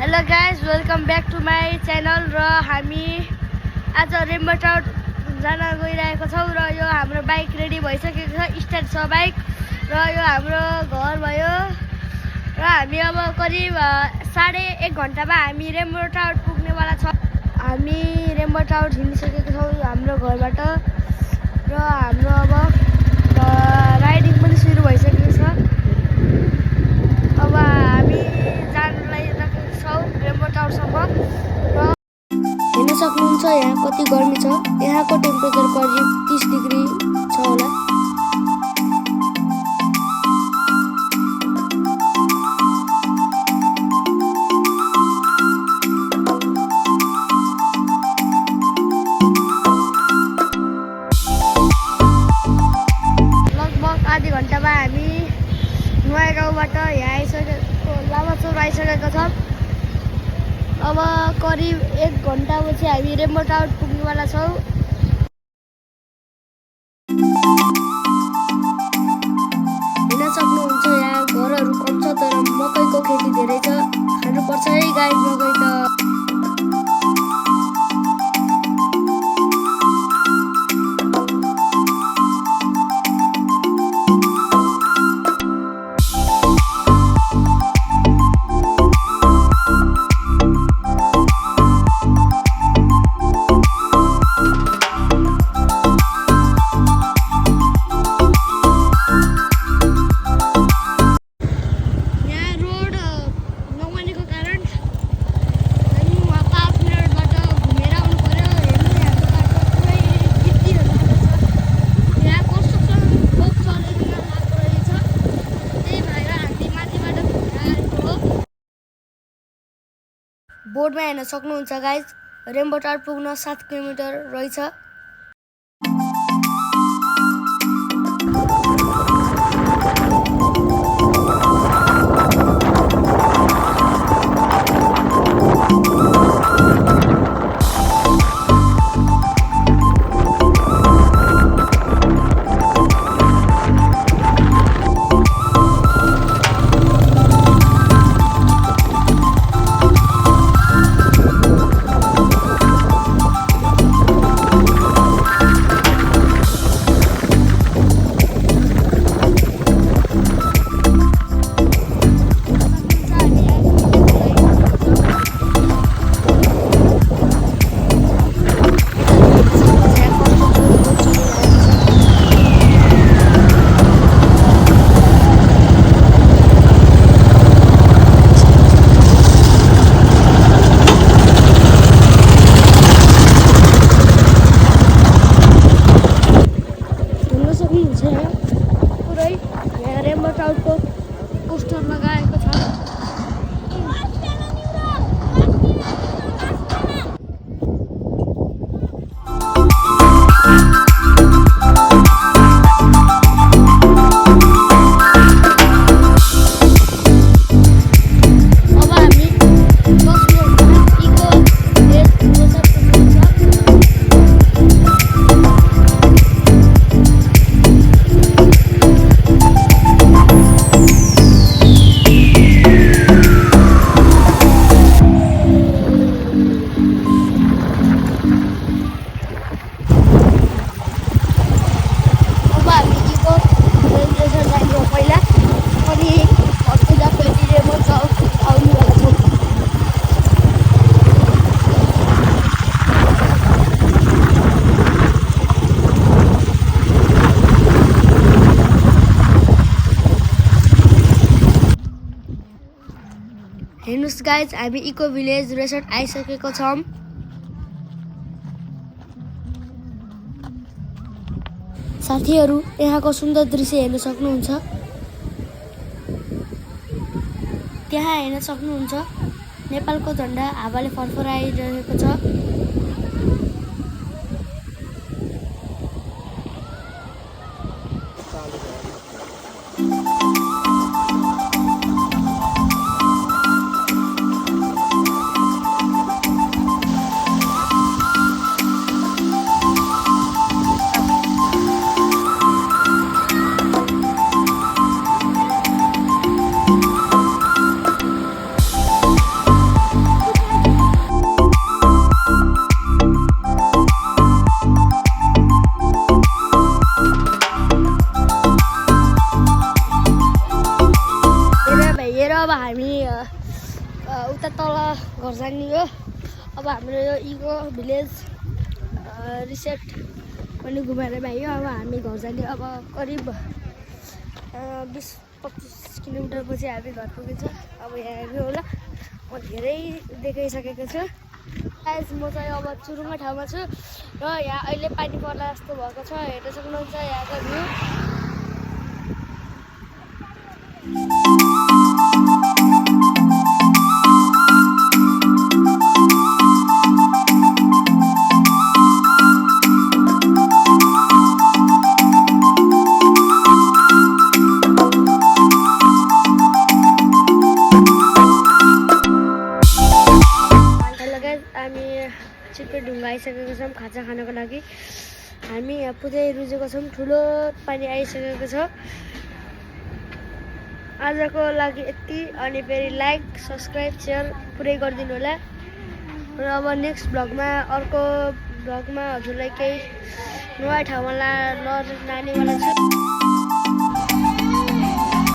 Hello guys, welcome back to my channel. र हामी आज रेम्बो टाउट जान गइरहेको छौँ र यो हाम्रो बाइक रेडी भइसकेको छ, स्टार्ट छ बाइक। र यो हाम्रो घर भयो र हामी अब करिब 1.5 घन्टामा हामी रेम्बो टाउट पुग्नेवाला छ। हामी रेम्बो टाउट हिँडिसकेको छौँ हाम्रो घरबाट र हाम्रो अब राइडिङ पनि सुरु भइसकेको छ। अब हामी जानलाई छौँ रेम्बो टाउरसम्म र हेर्न सक्नुहुन्छ यहाँ कति गर्मी छ। यहाँको टेम्परेचर करिब 30 डिग्री छ होला। लगभग आधी घन्टामा हामी नुवाई गाउँबाट यहाँ आइसकेको लामाचौर आइसकेका छौँ। अब करिब 1 घन्टापछि हामी रेम्बो टाउट पुग्नेवाला छौँ। हेर्न सक्नुहुन्छ यहाँ घरहरू कम छ तर मकैको खेती धेरै छ। खानुपर्छ है गाई मकै त। बोर्डमा हेर्न सक्नुहुन्छ गाइज, रेम्बो टाउट पुग्न 7 किलोमिटर रहेछ। रेम्बो टाउटको पोस्टर लगाएको छ। हेर्नुस् गाइज, हामी इको भिलेज रिसोर्ट आइसकेको छौँ। साथीहरू यहाँको सुन्दर दृश्य हेर्न सक्नुहुन्छ। त्यहाँ हेर्न सक्नुहुन्छ नेपालको झन्डा हावाले फरफराइरहेको छ। उता तल घर जाने हो। अब हाम्रो यो इको भिलेज रिसेट पनि घुमेर भ्यायो। अब हामी घर जाने। अब करिब 20-25 किलोमिटरपछि हामी घर पुगेछ। अब यहाँ आएको होला। म धेरै देखाइसकेको छु। गाइस म चाहिँ अब चुरुङ्गा ठाउँमा छु र यहाँ अहिले पानी पर्ला जस्तो भएको छ। हेर्न सक्नुहुन्छ यहाँको भ्यू। चिप्पे ढुङ्गा आइसकेको छौँ खाजा खानको लागि। हामी यहाँ पुरै रुजेको छौँ। ठुलो पानी आइसकेको छ। आजको लागि यति। अनि फेरि लाइक सब्सक्राइब सेयर पुरै गरिदिनु होला। र अब नेक्स्ट भ्लगमा अर्को भ्लगमा हजुरलाई केही नयाँ ठाउँमा लानेवाला छु।